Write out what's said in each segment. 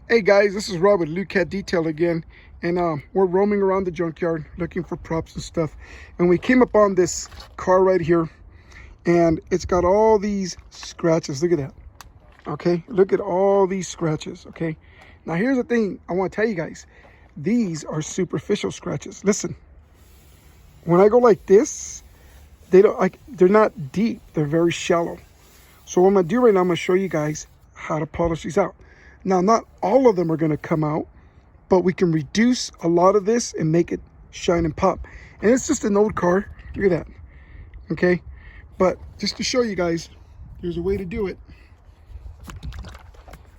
Hey guys, this is Rob with Lukat Detail again, and we're roaming around the junkyard looking for props and stuff, and we came up on this car right here, and it's got all these scratches. Look at that. Okay, look at all these scratches. Okay, now here's the thing I want to tell you guys. These are superficial scratches. Listen, when I go like this, they're not deep, they're very shallow. So what I'm gonna do right now, I'm gonna show you guys how to polish these out. Now, not all of them are going to come out, but we can reduce a lot of this and make it shine and pop. And it's just an old car. Look at that. Okay. But just to show you guys, there's a way to do it.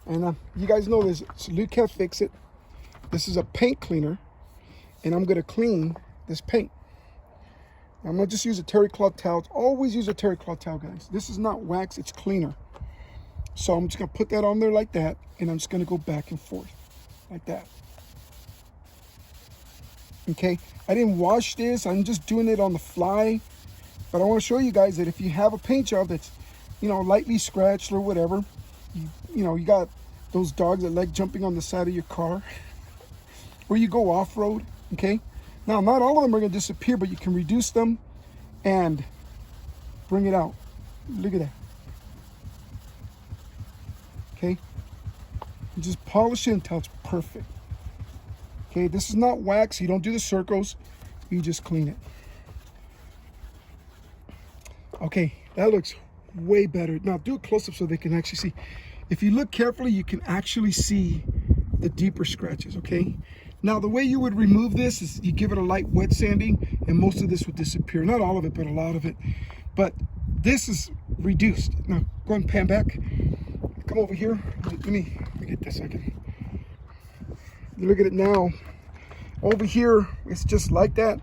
And you guys know this. It's Lukat Fix It. This is a paint cleaner. And I'm going to clean this paint. I'm going to just use a terry cloth towel. Always use a terry cloth towel, guys. This is not wax. It's cleaner. So I'm just going to put that on there like that, and I'm just going to go back and forth like that. Okay, I didn't wash this. I'm just doing it on the fly. But I want to show you guys that if you have a paint job that's, lightly scratched or whatever, you got those dogs that like jumping on the side of your car, or you go off-road, okay? Now, not all of them are going to disappear, but you can reduce them and bring it out. Look at that. Okay, you just polish it until it's perfect. Okay, this is not wax. You don't do the circles. You just clean it. Okay, that looks way better. Now do a close-up so they can actually see. If you look carefully, you can actually see the deeper scratches. Okay, now the way you would remove this is you give it a light wet sanding, and most of this would disappear. Not all of it, but a lot of it. But this is reduced. Now go and pan back. Come over here. Let me get this second. You look at it now. Over here, it's just like that,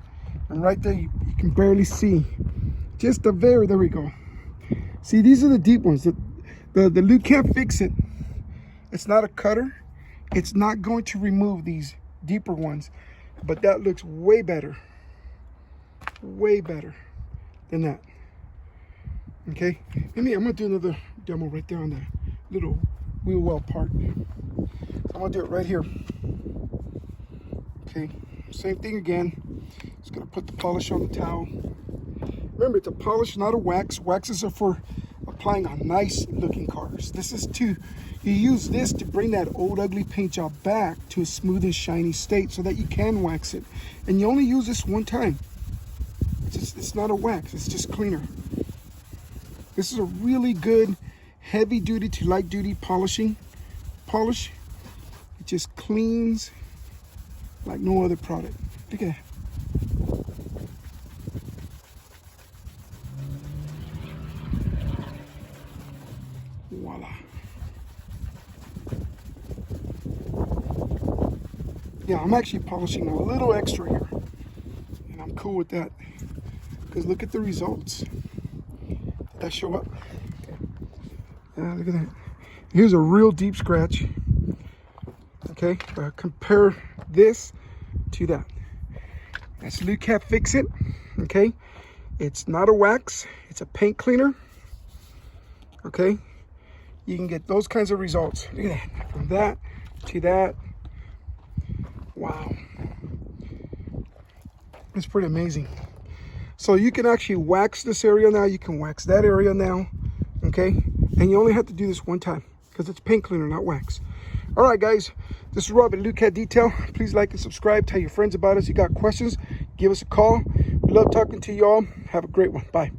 and right there you can barely see. Just a there we go. See, these are the deep ones. The Lukat Fix It. It's not a cutter. It's not going to remove these deeper ones, but that looks way better than that. Okay, I'm gonna do another demo right there on the little wheel well part. So I'm gonna do it right here. Okay, same thing again. Just gonna put the polish on the towel. Remember, it's a polish, not a wax. Waxes are for applying on nice looking cars. This is you use this to bring that old ugly paint job back to a smooth and shiny state so that you can wax it. And you only use this one time. It's not a wax, it's just cleaner. This is a really good heavy duty to light duty polish. It just cleans like no other product. Look at that. Voila. Yeah, I'm actually polishing a little extra here, and I'm cool with that because look at the results. Did that show up? Yeah, look at that. Here's a real deep scratch. Okay, compare this to that. That's Lukat Fix It. Okay, it's not a wax, it's a paint cleaner. Okay, you can get those kinds of results. Look at that, from that to that. Wow, it's pretty amazing. So you can actually wax this area now, you can wax that area now. Okay, and you only have to do this one time because it's paint cleaner, not wax. All right, guys, this is Rob at Lukat Detail. Please like and subscribe. Tell your friends about us. You got questions, give us a call. We love talking to you all. Have a great one. Bye.